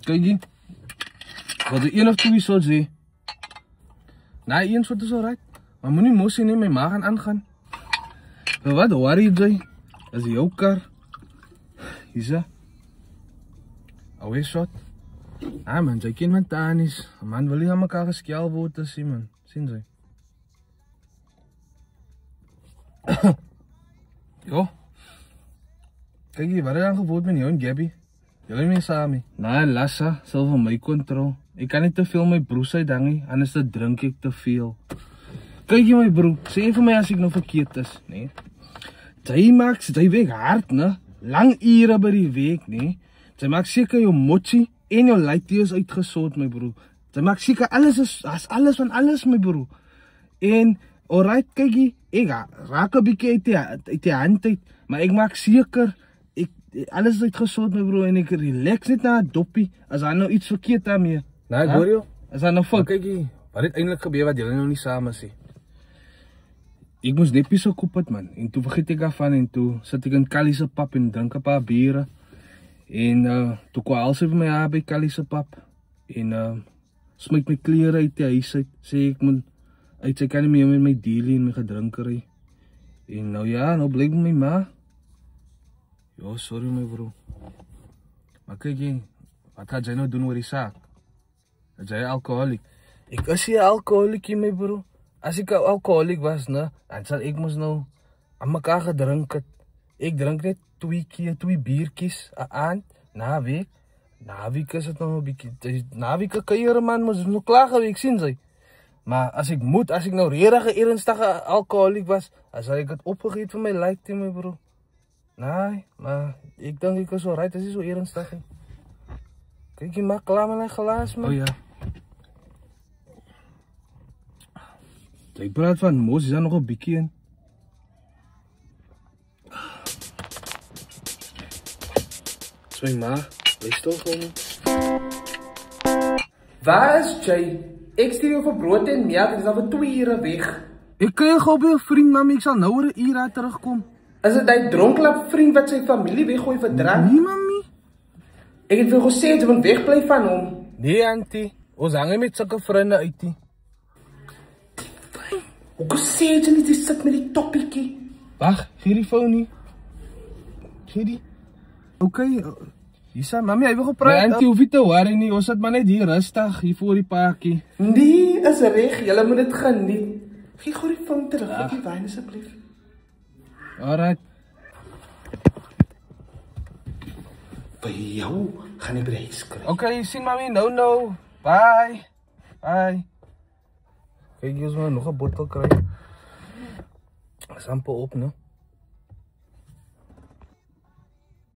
Kijk hier. Wat de 1 of 2 soort zie. Na 1 soort is alright. Maar moet nie mos nie, my ma gaan aangaan. Maar wat worry jy? Dis jou kar. Hier's. Alweer shot. Ah man, jy ken man tanis. Man wil nie aan mekaar geskel word as jy man. Sien jy? Jo. Kijk hier, wat het dan gevoeld met jou en Gabby? Jullie mee samen? Nee, Lassa, sal van my control. Ik kan niet te veel my broers uithangen, anders dan drink ik te veel. Kijk hier my broer, sê vir my as ek nou verkeerd is, nee. Jy werk hard, ne? Lang ure by die week, nee. Jy maak seker jou motsie en jou lightjie is uitgesort, my broer. Jy maak seker alles is alles van alles, my broer. En alright, kijk hier, ek raak 'n bietjie uit die hand uit, maar ek maak seker alles is uitgesort, my broer, en ek relax net na 'n doppie as daar nou iets verkeerd daarmee. Nee, ek hoor jou. Is daar nou fout? Kyk hier, wat het eintlik gebeur wat julle nou nie saam is nie? Ek moes net pies gekoop het man, en toe vergeet ek daarvan en toe sit ek in Callie se pap en drink 'n paar biere. En toe kwal sy vir my haar by Callie se pap en smyt my klere uit die huis uit, sê ek moet uit, sy kan nie meer met my dealie en my gedrinkery. En nou ja, nou blyk my ma. Jo, sorry my bro. Maar kyk hier, wat gaan jy nou doen oor die saak? Is jy alkoholiek? Ek is nie alkoholiek my bro. As ek alkoholiek was, ne, dan sal ek mos nou aan mekaar gedrink het. Ek drink net 2 biertjies 'n aand, na week. Na week is het nog 'n bietjie. Na week kuier man, mos nou klaar geweek, sien jy. Maar as ek nou regtig 'n ernstige alkoholiek was, dan sal ek dit opgegeet vir my lyk, my bro. Nee, maar ek dink ek is alright, dit is so ernstig. Kyk jy maar klaar met my glas man. Oh ja. Jy praat van mos, is daar nog 'n bietjie in? Sorry ma, luister gewoon. Waar is jy? Ek stuur jou vir brood en melk, ek is al vir 2 ure weg. Ek kry gou by 'n vriend, mami, ek sal nou oor 'n uur daar terugkom. Is dit hy dronklap vriend wat sy familie weggooi vir drank? Nee mami. Ek het vir gesê jy moet wegbly van hom. Nee auntie, ons hang met sulke vriende uit nie. Hoe gesê jy nie sit met die toppietjie? Wag, gee die foon nie. Gee die. Okay, hier's mami, hy wil gepraat. Nee auntie, hoef nie te worry nie, ons sit maar net hier rustig hier voor die paadjie. Nee, is reg, julle moet dit geniet. Gee gou die foon terug, op die wyn asseblief. Alright. By jou gaan ek by die huis kry. Okay, sien mami, nou. Bye. Bye. Kijk, hier is maar nog 'n bottel kry. Sample op, no?